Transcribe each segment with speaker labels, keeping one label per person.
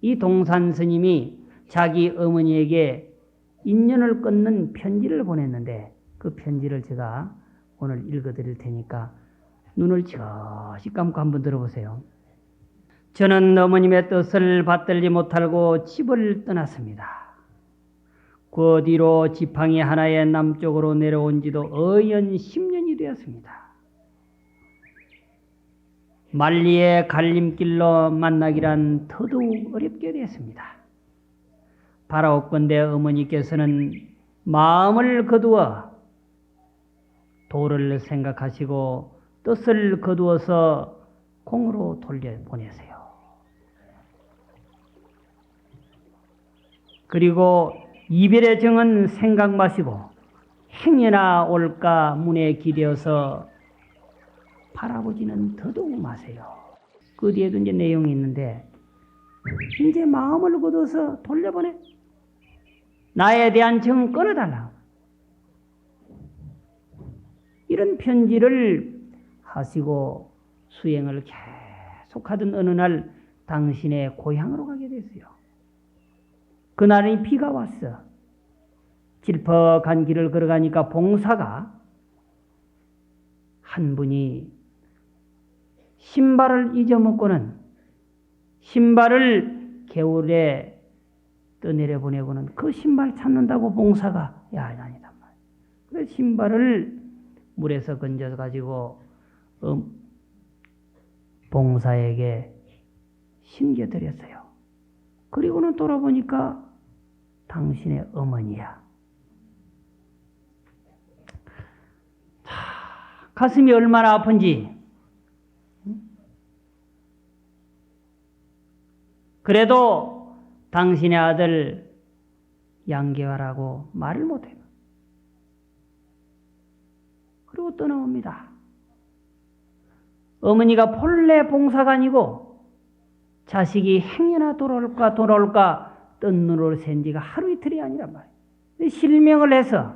Speaker 1: 이 동산 스님이 자기 어머니에게 인연을 끊는 편지를 보냈는데 그 편지를 제가 오늘 읽어드릴 테니까 눈을 지그시 감고 한번 들어보세요. 저는 어머님의 뜻을 받들지 못하고 집을 떠났습니다. 그 뒤로 지팡이 하나의 남쪽으로 내려온 지도 어연 10년이 되었습니다. 만리의 갈림길로 만나기란 더더욱 어렵게 되었습니다. 바라옵건대 어머니께서는 마음을 거두어 도를 생각하시고 뜻을 거두어서 공으로 돌려보내세요. 그리고 이별의 정은 생각 마시고 행여나 올까 문에 기대어서 바라보지는 더더욱 마세요. 그 뒤에도 이제 내용이 있는데 이제 마음을 거둬서 돌려보내. 나에 대한 정은 끊어달라. 이런 편지를 하시고 수행을 계속하던 어느 날 당신의 고향으로 가게 됐어요. 그날이 비가 왔어. 질퍽한 길을 걸어가니까 봉사가 한 분이 신발을 잊어먹고는 신발을 개울에 떠내려 보내고는 그 신발 찾는다고 봉사가 야단이단 말이야. 그래서 신발을 물에서 건져 가지고 봉사에게 신겨드렸어요. 그리고는 돌아보니까 당신의 어머니야. 가슴이 얼마나 아픈지. 그래도 당신의 아들 양계화라고 말을 못해요. 그리고 떠나옵니다. 어머니가 본래 봉사관이고 자식이 행여나 돌아올까 뜬 눈으로 샌 지가 하루 이틀이 아니란 말이에요. 실명을 해서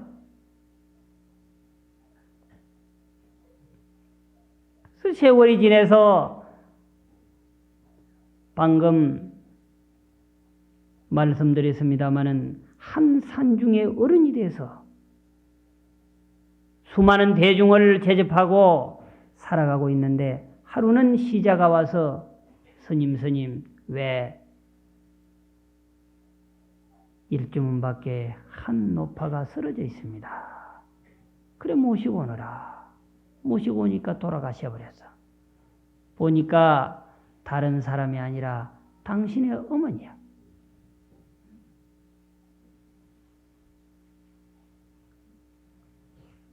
Speaker 1: 세월이 지내서 방금 말씀드렸습니다마는 한 산중의 어른이 돼서 수많은 대중을 제접하고 살아가고 있는데 하루는 시자가 와서 스님 왜 일주문 밖에 한 노파가 쓰러져 있습니다. 그래 모시고 오너라. 모시고 오니까 돌아가셔 버렸어. 보니까 다른 사람이 아니라 당신의 어머니야.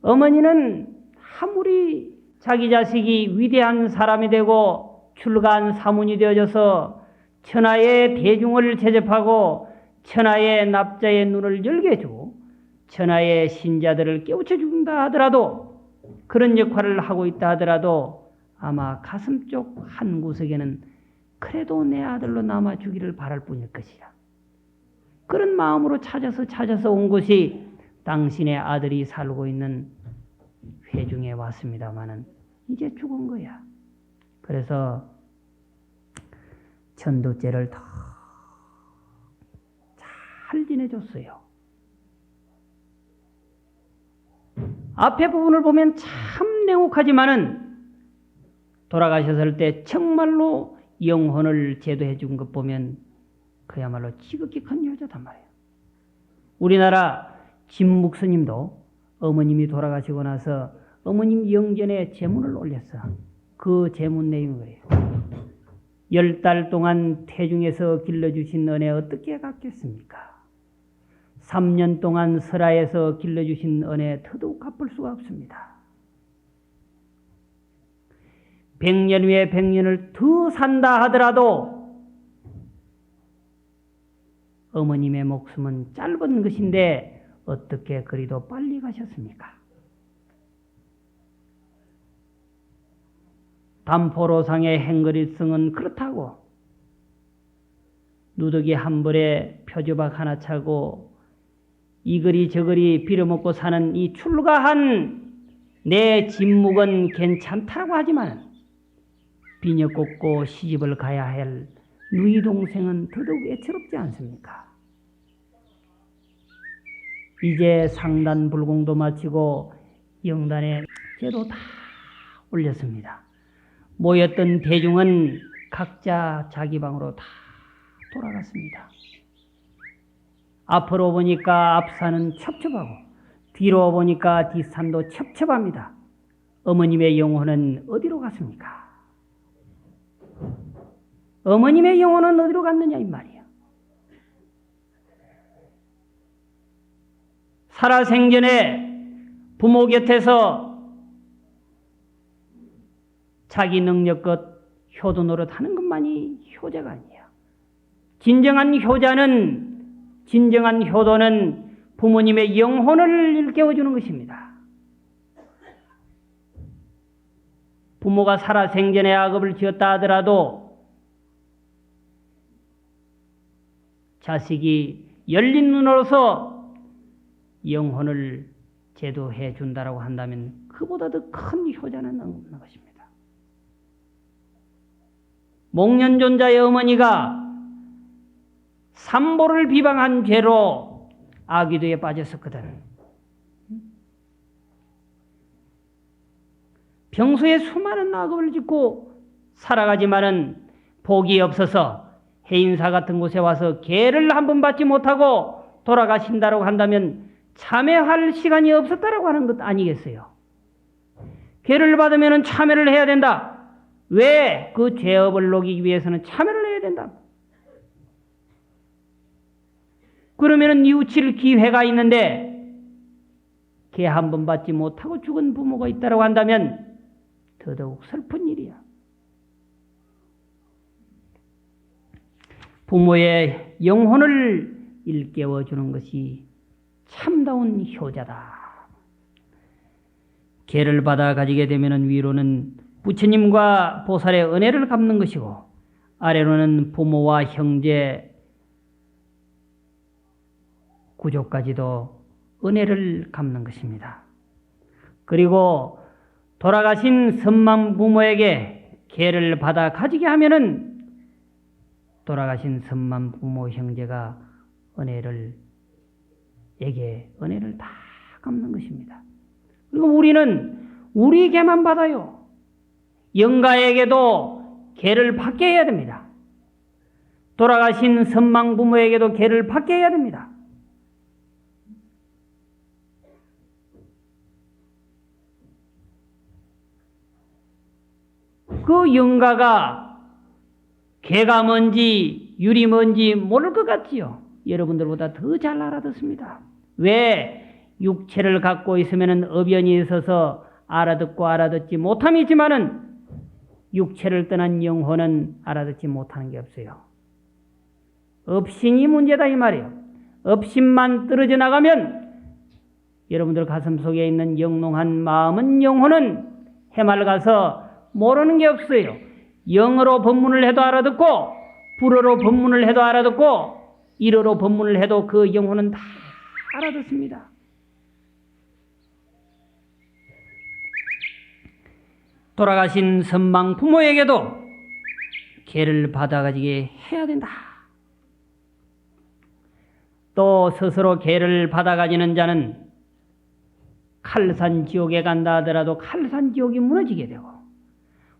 Speaker 1: 어머니는 아무리 자기 자식이 위대한 사람이 되고 출가한 사문이 되어져서 천하의 대중을 제접하고 천하의 납자의 눈을 열게 해주고 천하의 신자들을 깨우쳐 준다 하더라도 그런 역할을 하고 있다 하더라도 아마 가슴 쪽 한 구석에는 그래도 내 아들로 남아주기를 바랄 뿐일 것이야. 그런 마음으로 찾아서 온 곳이 당신의 아들이 살고 있는 회중에 왔습니다마는 이제 죽은 거야. 그래서 천도제를 더 잘 지내줬어요. 앞에 부분을 보면 참 냉혹하지만은 돌아가셨을 때 정말로 영혼을 제도해 준 것 보면 그야말로 지극히 큰 여자단 말이에요. 우리나라 진묵 스님도 어머님이 돌아가시고 나서 어머님 영전에 제문을 올렸어. 그 제문 내용이 그래요. 10달 동안 태중에서 길러주신 은혜 어떻게 갚겠습니까? 3년 동안 설하에서 길러주신 은혜 더더욱 갚을 수가 없습니다. 100년 후에 100년을 더 산다 하더라도 어머님의 목숨은 짧은 것인데 어떻게 그리도 빨리 가셨습니까? 담포로상의 행거리성은 그렇다고 누더기 한 벌에 표조박 하나 차고 이거리 저거리 빌어먹고 사는 이 출가한 내 진묵은 괜찮다고 하지만 비녀 꽂고 시집을 가야 할 누이 동생은 더더욱 애처롭지 않습니까? 이제 상단 불공도 마치고 영단에 제도 다 올렸습니다. 모였던 대중은 각자 자기 방으로 다 돌아갔습니다. 앞으로 보니까 앞산은 첩첩하고 뒤로 보니까 뒷산도 첩첩합니다. 어머님의 영혼은 어디로 갔습니까? 어머님의 영혼은 어디로 갔느냐 이 말이에요. 살아생전에 부모 곁에서 자기 능력껏 효도 노릇하는 것만이 효자가 아니에요. 진정한 효도는 부모님의 영혼을 일깨워주는 것입니다. 부모가 살아생전에 악업을 지었다 하더라도 자식이 열린 눈으로서 영혼을 제도해 준다라고 한다면 그보다 더 큰 효자는 없는 것입니다. 목련존자의 어머니가 삼보를 비방한 죄로 아귀도에 빠졌었거든. 평소에 수많은 악업을 짓고 살아가지만은 복이 없어서 해인사 같은 곳에 와서 계를 한 번 받지 못하고 돌아가신다고 한다면 참회할 시간이 없었다라고 하는 것 아니겠어요? 계를 받으면 참회를 해야 된다. 왜? 그 죄업을 녹이기 위해서는 참회를 해야 된다. 그러면 뉘우칠 기회가 있는데 개 한 번 받지 못하고 죽은 부모가 있다고 한다면 더더욱 슬픈 일이야. 부모의 영혼을 일깨워주는 것이 참다운 효자다. 개를 받아 가지게 되면 위로는 부처님과 보살의 은혜를 갚는 것이고 아래로는 부모와 형제, 구족까지도 은혜를 갚는 것입니다. 그리고 돌아가신 선망 부모에게 개를 받아 가지게 하면은 돌아가신 선망 부모 형제가 은혜를 다 갚는 것입니다. 그리고 우리는 우리 개만 받아요. 영가에게도 개를 받게 해야 됩니다. 돌아가신 선망 부모에게도 개를 받게 해야 됩니다. 그 영가가 개가 뭔지 유리 뭔지 모를 것 같지요. 여러분들보다 더 잘 알아듣습니다. 왜? 육체를 갖고 있으면 어변이 있어서 알아듣지 못함이 있지만은 육체를 떠난 영혼은 알아듣지 못하는 게 없어요. 업신이 문제다 이 말이에요. 업신만 떨어져 나가면 여러분들 가슴 속에 있는 영롱한 마음은 영혼은 해맑아서 모르는 게 없어요. 영어로 법문을 해도 알아듣고 불어로 법문을 해도 알아듣고 일어로 법문을 해도 그 영혼은 다 알아듣습니다. 돌아가신 선망 부모에게도 개를 받아가지게 해야 된다. 또 스스로 개를 받아가지는 자는 칼산지옥에 간다 하더라도 칼산지옥이 무너지게 되고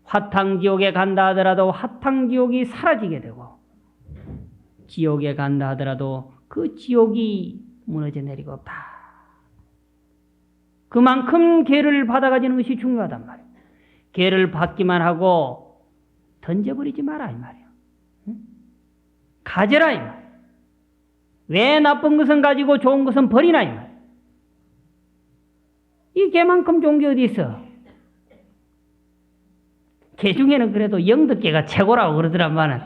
Speaker 1: 화탕지옥에 간다 하더라도 화탕지옥이 사라지게 되고 지옥에 간다 하더라도 그 지옥이 무너져 내리고 없다. 그만큼 개를 받아가지는 것이 중요하단 말이에요. 개를 받기만 하고 던져버리지 마라 이 말이에요. 가져라 이 말이에요. 왜 나쁜 것은 가지고 좋은 것은 버리나 이 말이에요. 이 개만큼 좋은 게 어디 있어? 개 중에는 그래도 영덕개가 최고라고 그러더라만은.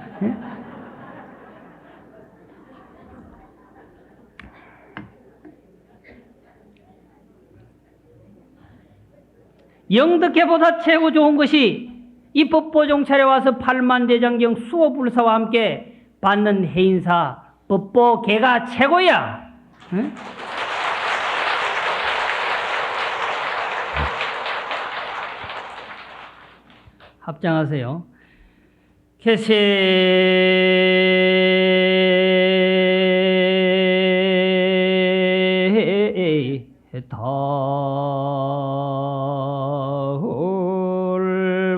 Speaker 1: 영덕개보다 최고 좋은 것이 이 법보종찰에 와서 팔만대장경 수호불사와 함께 받는 해인사 법보개가 최고야. 응? 합장하세요. 개세해탈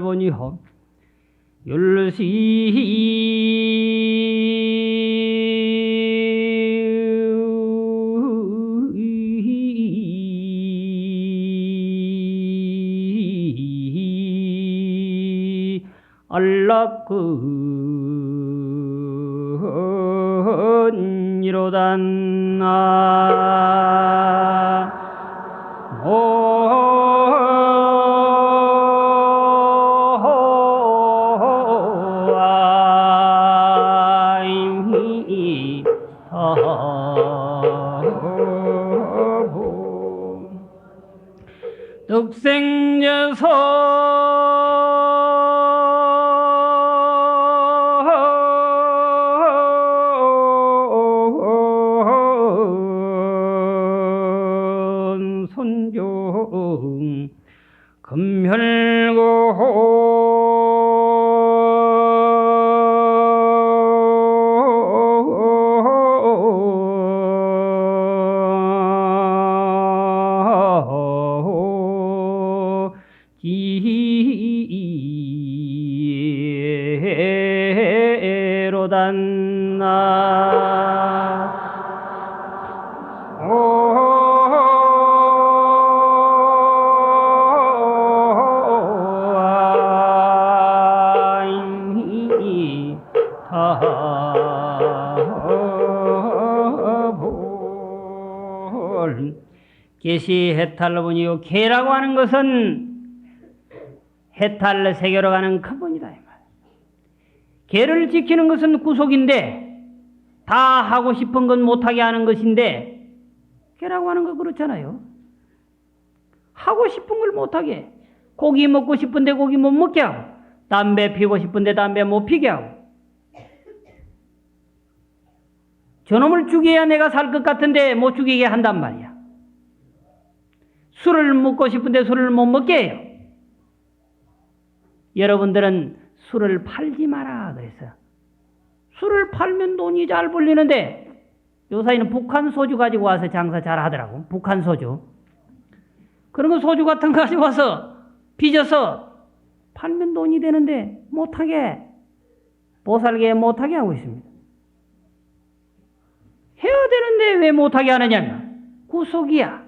Speaker 1: 보니하 율시 안락근이로단나 득생여선 손종 금혈고 지혜로단나 계시해탈로보니요. 개라고 하는 것은 해탈 세계로 가는 큰 본이다 이 말. 개를 지키는 것은 구속인데 다 하고 싶은 건 못하게 하는 것인데 개라고 하는 거 그렇잖아요. 하고 싶은 걸 못하게, 고기 먹고 싶은데 고기 못 먹게 하고, 담배 피고 싶은데 담배 못 피게 하고, 저놈을 죽여야 내가 살 것 같은데 못 죽이게 한단 말이야. 술을 먹고 싶은데 술을 못 먹게 해요. 여러분들은 술을 팔지 마라 그래서. 술을 팔면 돈이 잘 벌리는데 요사이는 북한 소주 가지고 와서 장사 잘 하더라고. 북한 소주. 그런 거 소주 같은 거 가지고 와서 빚어서 팔면 돈이 되는데 못하게, 보살계 못하게 하고 있습니다. 해야 되는데 왜 못하게 하느냐면 구속이야.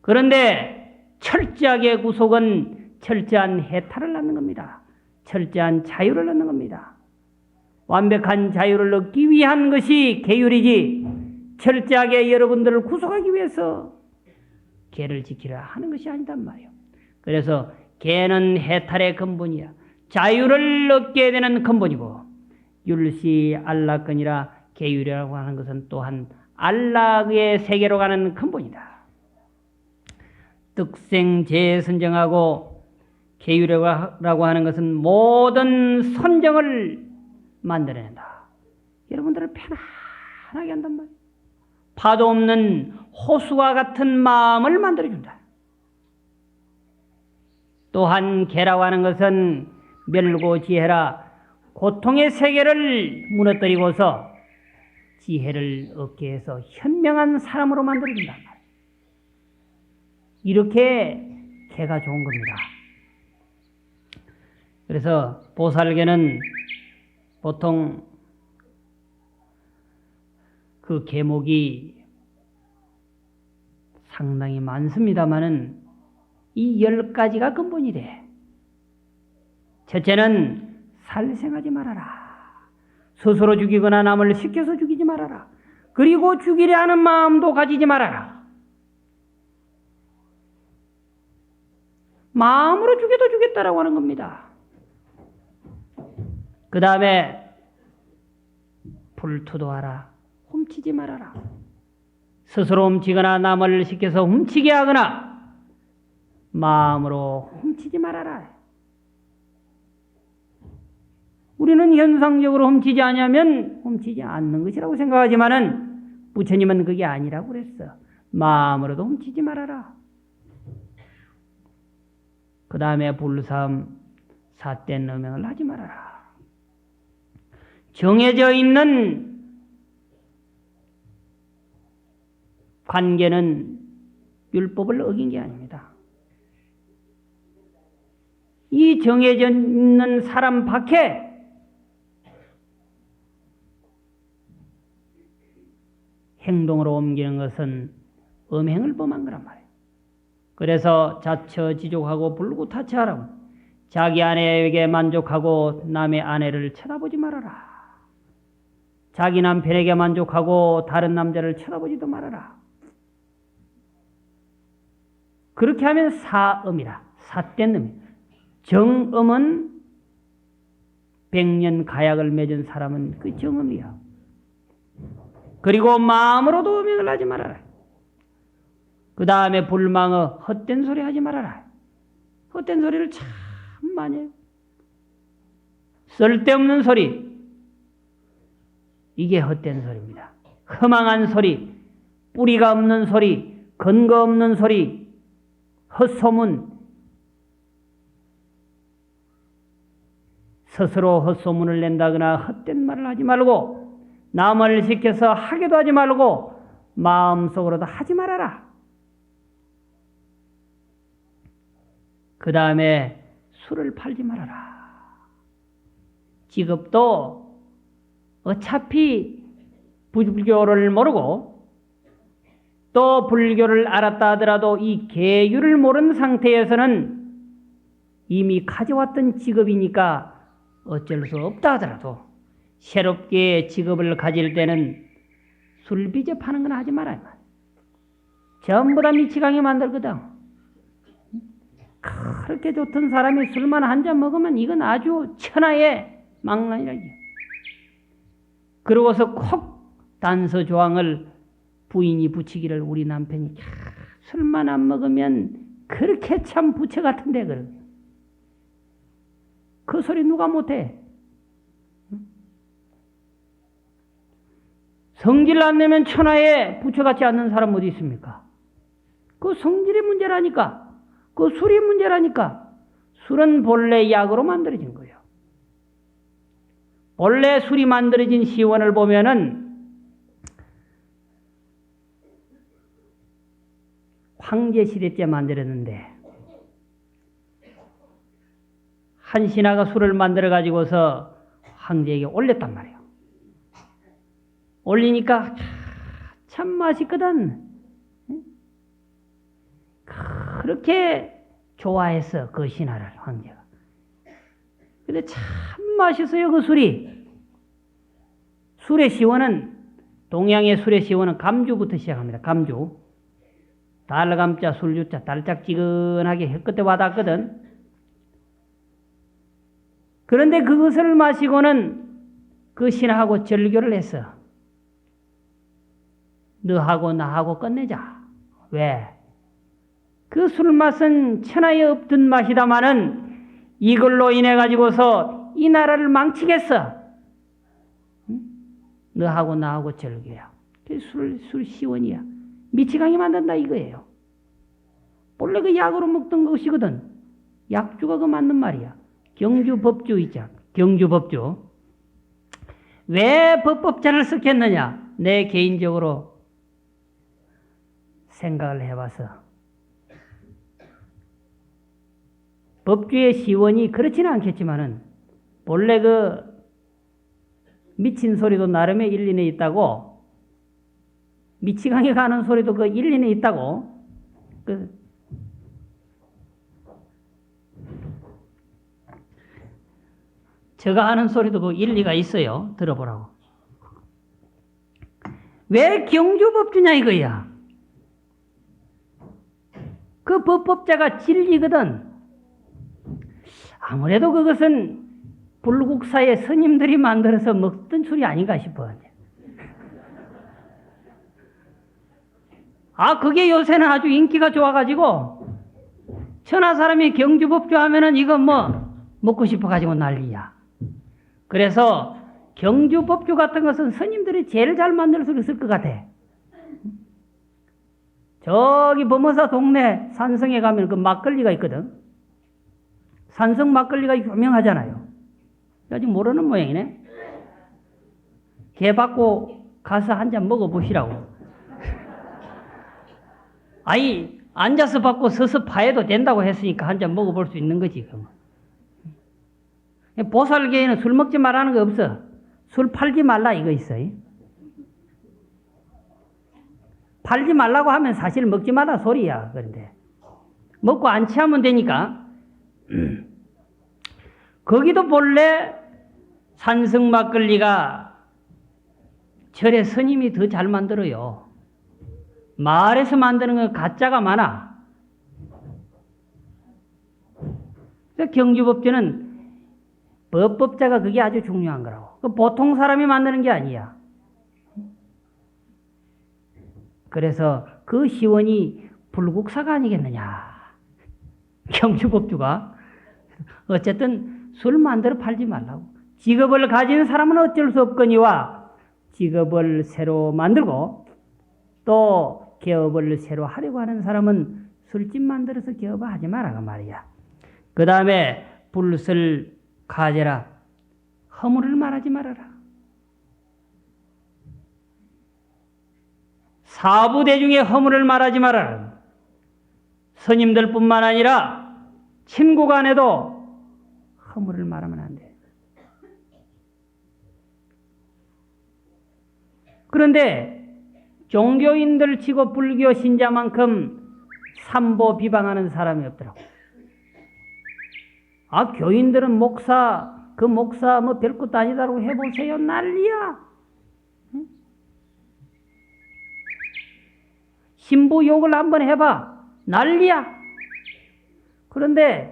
Speaker 1: 그런데 철저하게 구속은 철저한 해탈을 낳는 겁니다. 철저한 자유를 낳는 겁니다. 완벽한 자유를 얻기 위한 것이 계율이지 철저하게 여러분들을 구속하기 위해서 계를 지키라 하는 것이 아니단 말이에요. 그래서 계는 해탈의 근본이야. 자유를 얻게 되는 근본이고, 율시 안락근이라 계율이라고 하는 것은 또한 안락의 세계로 가는 근본이다. 득생재선정하고 계율이라고 하는 것은 모든 선정을 만들어낸다. 여러분들을 편안하게 한단 말이에요. 파도 없는 호수와 같은 마음을 만들어준다. 또한 계라고 하는 것은 멸고지혜라, 고통의 세계를 무너뜨리고서 지혜를 얻게 해서 현명한 사람으로 만들어준단 말이에요. 이렇게 개가 좋은 겁니다. 그래서 보살개는 보통 그 계목이 상당히 많습니다만은 이 10가지가 근본이 돼. 첫째는 살생하지 말아라. 스스로 죽이거나 남을 시켜서 죽이지 말아라. 그리고 죽이려 하는 마음도 가지지 말아라. 마음으로 죽여도 죽겠다라고 하는 겁니다. 그 다음에 불투도하라. 훔치지 말아라. 스스로 훔치거나 남을 시켜서 훔치게 하거나 마음으로 훔치지 말아라. 우리는 현상적으로 훔치지 않으면 훔치지 않는 것이라고 생각하지만은 부처님은 그게 아니라고 그랬어. 마음으로도 훔치지 말아라. 그 다음에 불사음, 삿된 음행을 하지 말아라. 정해져 있는 관계는 율법을 어긴 게 아닙니다. 이 정해져 있는 사람 밖에 행동으로 옮기는 것은 음행을 범한 거란 말이에요. 그래서 자처지족하고 불구타처하라고. 자기 아내에게 만족하고 남의 아내를 쳐다보지 말아라. 자기 남편에게 만족하고 다른 남자를 쳐다보지도 말아라. 그렇게 하면 사음이라. 삿된 음. 정음은 100년 가약을 맺은 사람은 그 정음이야. 그리고 마음으로도 음행을 하지 말아라. 그 다음에 불망어 헛된 소리 하지 말아라. 헛된 소리를 참 많이 해요. 쓸데없는 소리. 이게 헛된 소리입니다. 허망한 소리, 뿌리가 없는 소리, 근거 없는 소리, 헛소문. 스스로 헛소문을 낸다거나 헛된 말을 하지 말고 남을 시켜서 하게도 하지 말고 마음속으로도 하지 말아라. 그 다음에 술을 팔지 말아라. 직업도 어차피 불교를 모르고 또 불교를 알았다 하더라도 이 계율을 모르는 상태에서는 이미 가져왔던 직업이니까 어쩔 수 없다 하더라도 새롭게 직업을 가질 때는 술 비접하는 건 하지 말아요. 전부 다 미치광이 만들거든. 그렇게 좋던 사람이 술만 한 잔 먹으면 이건 아주 천하의 망난이라죠. 그러고서 콕 단서 조항을 부인이 붙이기를 우리 남편이 술만 안 먹으면 그렇게 참 부처 같은데 그래. 그 소리 누가 못해? 성질 안 내면 천하에 부처 같지 않는 사람 어디 있습니까? 그 성질의 문제라니까. 그 술이 문제라니까. 술은 본래 약으로 만들어진 거예요. 본래 술이 만들어진 시원을 보면은 황제 시대 때 만들었는데 한 신하가 술을 만들어 가지고서 황제에게 올렸단 말이에요. 올리니까 참 맛있거든. 그렇게 좋아했어 그 신하를 황제가. 근데 참 맛있어요 그 술이. 술의 시원은 동양의 술의 시원은 감주부터 시작합니다. 감주. 달감자 술주자 달짝지근하게 혀끝에 와닿거든. 그런데 그것을 마시고는 그 신하하고 절교를 했어. 너하고 나하고 끝내자. 왜? 그 술맛은 천하에 없던 맛이다마는 이걸로 인해 가지고서 이 나라를 망치겠어. 응? 너하고 나하고 절교야. 술 시원이야. 미치광이 만든다 이거예요. 본래 그 약으로 먹던 것이거든. 약주가 그 맞는 말이야. 경주법주 있잖아. 경주법주. 왜 법법자를 썼겠느냐? 내 개인적으로 생각을 해봐서 법주의 시원이 그렇지는 않겠지만은 본래 그 미친 소리도 나름의 일리는 있다고, 미치광이 가는 소리도 그 일리는 있다고. 제가 하는 소리도 그 일리가 있어요. 들어보라고. 왜 경주법주냐 이거야. 그 법법자가 진리거든. 아무래도 그것은 불국사의 스님들이 만들어서 먹던 술이 아닌가 싶어. 그게 요새는 아주 인기가 좋아가지고 천하 사람이 경주법주 하면은 이거 뭐 먹고 싶어가지고 난리야. 그래서 경주법주 같은 것은 스님들이 제일 잘 만들어서 있을 것 같아. 저기 범어사 동네 산성에 가면 그 막걸리가 있거든. 산성 막걸리가 유명하잖아요. 아직 모르는 모양이네. 개 받고 가서 한 잔 먹어보시라고. 아니, 앉아서 받고 서서 파해도 된다고 했으니까 한 잔 먹어볼 수 있는 거지. 그러면. 보살계에는 술 먹지 말라는 거 없어. 술 팔지 말라 이거 있어. 팔지 말라고 하면 사실 먹지 마라 소리야. 그런데 먹고 안 취하면 되니까. 거기도 본래 산성 막걸리가 절에 스님이 더 잘 만들어요. 마을에서 만드는 건 가짜가 많아. 그래서 경주법제는 법법자가 그게 아주 중요한 거라고. 보통 사람이 만드는 게 아니야. 그래서 그 시원이 불국사가 아니겠느냐. 경주법주가. 어쨌든 술 만들어 팔지 말라고. 직업을 가진 사람은 어쩔 수 없거니와 직업을 새로 만들고 또 개업을 새로 하려고 하는 사람은 술집 만들어서 개업을 하지 마라 그 말이야. 그 다음에 불설 가제라. 허물을 말하지 말아라. 사부대중의 허물을 말하지 말아라. 스님들뿐만 아니라 친구 간에도 허물을 말하면 안 돼. 그런데 종교인들 치고 불교 신자만큼 삼보 비방하는 사람이 없더라고. 아, 교인들은 목사 뭐 별것도 아니다라고 해보세요. 난리야. 응? 신부 욕을 한번 해봐. 난리야. 그런데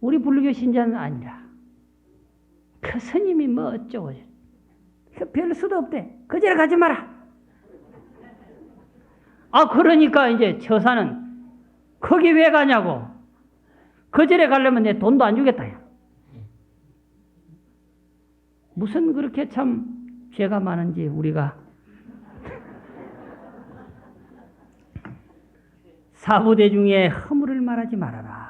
Speaker 1: 우리 불교 신자는 아니라 그 스님이 뭐 어쩌고 별 수도 없대. 그 절에 가지 마라. 아, 그러니까 이제 처사는 거기 왜 가냐고. 그 절에 가려면 내 돈도 안 주겠다. 야. 무슨 그렇게 참 죄가 많은지 우리가. 사부대중의 허물을 말하지 말아라.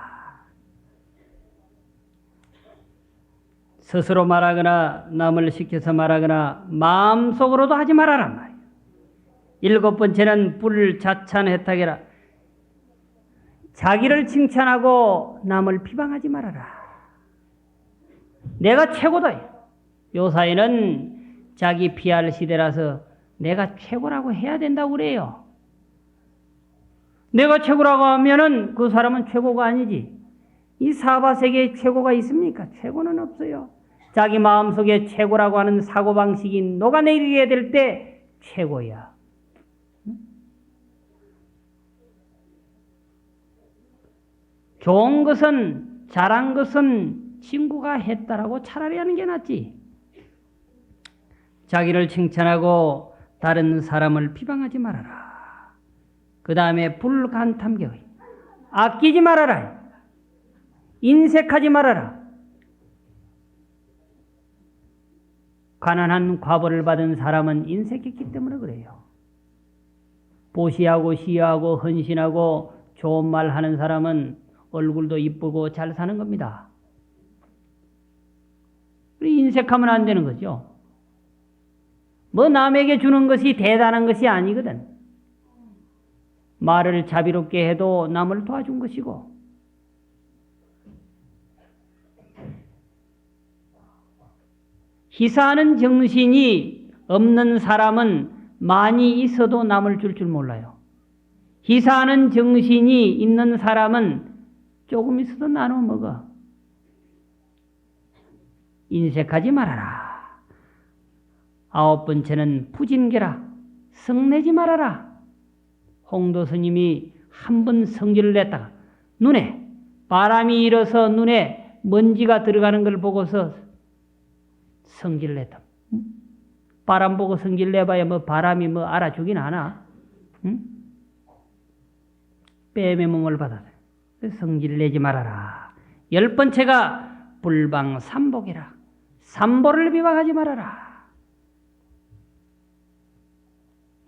Speaker 1: 스스로 말하거나 남을 시켜서 말하거나 마음속으로도 하지 말아란 말이야. 7번째는 불자찬해탁이라. 자기를 칭찬하고 남을 비방하지 말아라. 내가 최고다. 요사이는 자기 PR 시대라서 내가 최고라고 해야 된다고 그래요. 내가 최고라고 하면은 그 사람은 최고가 아니지. 이 사바세계에 최고가 있습니까? 최고는 없어요. 자기 마음속에 최고라고 하는 사고방식이 녹아내리게 될 때 최고야. 좋은 것은, 잘한 것은 친구가 했다라고 차라리 하는 게 낫지. 자기를 칭찬하고 다른 사람을 비방하지 말아라. 그 다음에 불간탐경. 아끼지 말아라. 인색하지 말아라. 가난한 과보를 받은 사람은 인색했기 때문에 그래요. 보시하고 시하고 헌신하고 좋은 말 하는 사람은 얼굴도 이쁘고 잘 사는 겁니다. 인색하면 안 되는 거죠. 뭐 남에게 주는 것이 대단한 것이 아니거든. 말을 자비롭게 해도 남을 도와준 것이고, 희사하는 정신이 없는 사람은 많이 있어도 남을 줄 줄 몰라요. 희사하는 정신이 있는 사람은 조금 있어도 나눠 먹어. 인색하지 말아라. 9번째는 부진계라. 성내지 말아라. 홍도 스님이 한 번 성질을 냈다가 눈에 바람이 일어서 눈에 먼지가 들어가는 걸 보고서 성질을 냈다. 바람 보고 성질 내봐야 뭐 바람이 뭐 알아주긴 하나. 응? 뱀의 몸을 받아서 성질 내지 말아라. 10번째가 불방삼복이라. 삼보를 비방하지 말아라.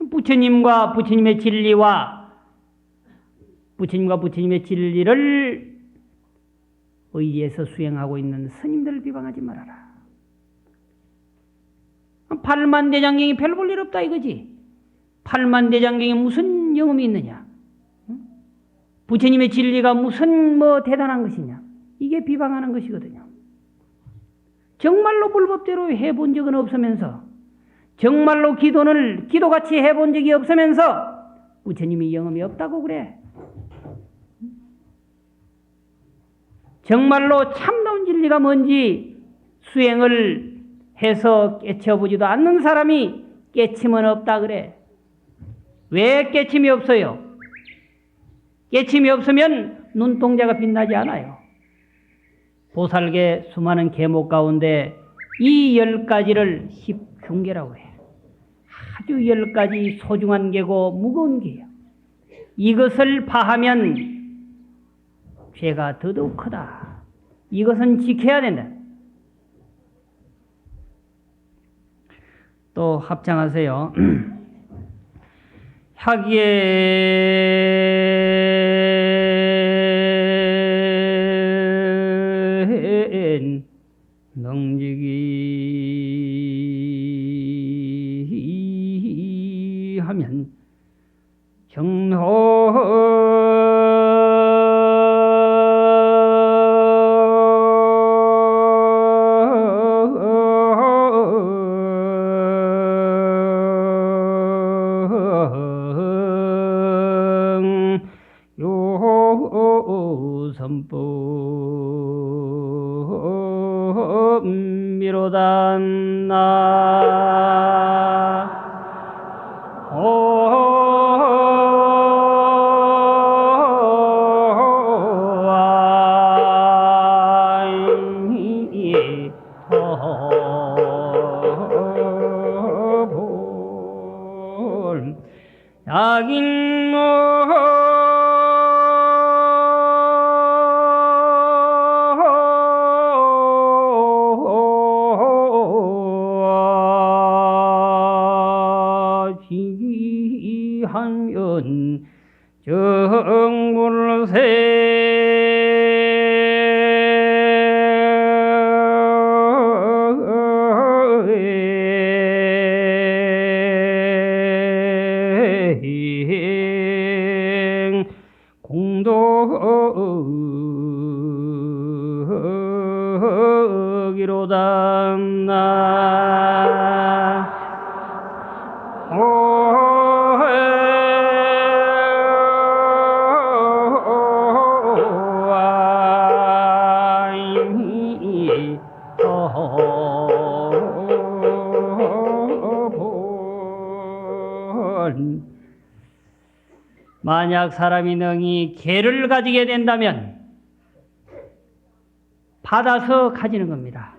Speaker 1: 부처님과 부처님의 진리와 부처님과 부처님의 진리를 의지해서 수행하고 있는 스님들을 비방하지 말아라. 팔만대장경이 별 볼 일 없다 이거지. 팔만대장경에 무슨 영험이 있느냐? 부처님의 진리가 무슨 대단한 것이냐? 이게 비방하는 것이거든요. 정말로 불법대로 해본 적은 없으면서, 정말로 기도는 기도같이 해본 적이 없으면서 부처님이 영험이 없다고 그래. 정말로 참다운 진리가 뭔지 수행을 해서 깨쳐보지도 않는 사람이 깨침은 없다 그래. 왜 깨침이 없어요? 깨침이 없으면 눈동자가 빛나지 않아요. 보살계 수많은 계목 가운데 이 10가지를 십흉계라고 해. 아주 10가지 소중한 계고 무거운 계야. 이것을 파하면 죄가 더더욱 크다. 이것은 지켜야 된다. 또 합창하세요. 학예 능지기 하면 정호 선법미로다 하면 정물세 공덕이로다 만약 사람이 능히 개를 가지게 된다면 받아서 가지는 겁니다.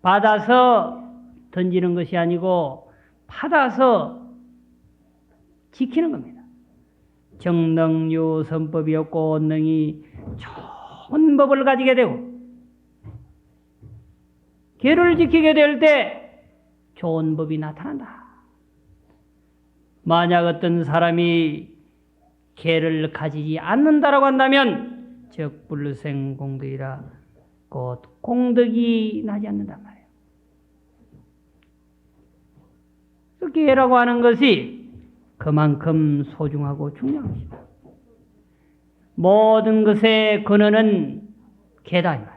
Speaker 1: 받아서 던지는 것이 아니고 받아서 지키는 겁니다. 정능유 선법이었고 능히 좋은 법을 가지게 되고 개를 지키게 될 때 좋은 법이 나타난다. 만약 어떤 사람이 개를 가지지 않는다라고 한다면 적불생 공덕이라 곧 공덕이 나지 않는단 말이에요. 개라고 하는 것이 그만큼 소중하고 중요한 것이다. 모든 것의 근원은 개다 이 말이에요.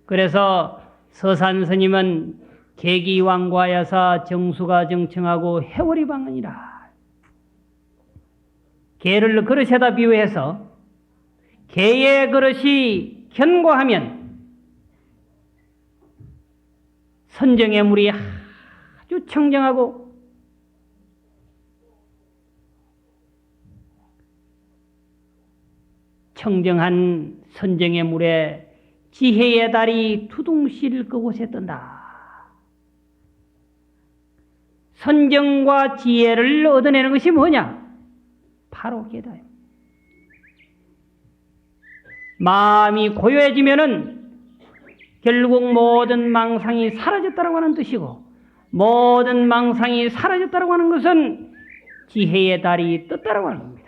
Speaker 1: 그래서 서산 스님은 개기왕과야사 정수가 정청하고 해월이 방언이라. 개를 그릇에다 비유해서 개의 그릇이 견고하면 선정의 물이 아주 청정하고 청정한 선정의 물에 지혜의 달이 두둥실 그곳에 뜬다. 선정과 지혜를 얻어내는 것이 뭐냐? 바로 깨달음. 마음이 고요해지면은 결국 모든 망상이 사라졌다고 하는 뜻이고, 모든 망상이 사라졌다고 하는 것은 지혜의 달이 떴다고 하는 겁니다.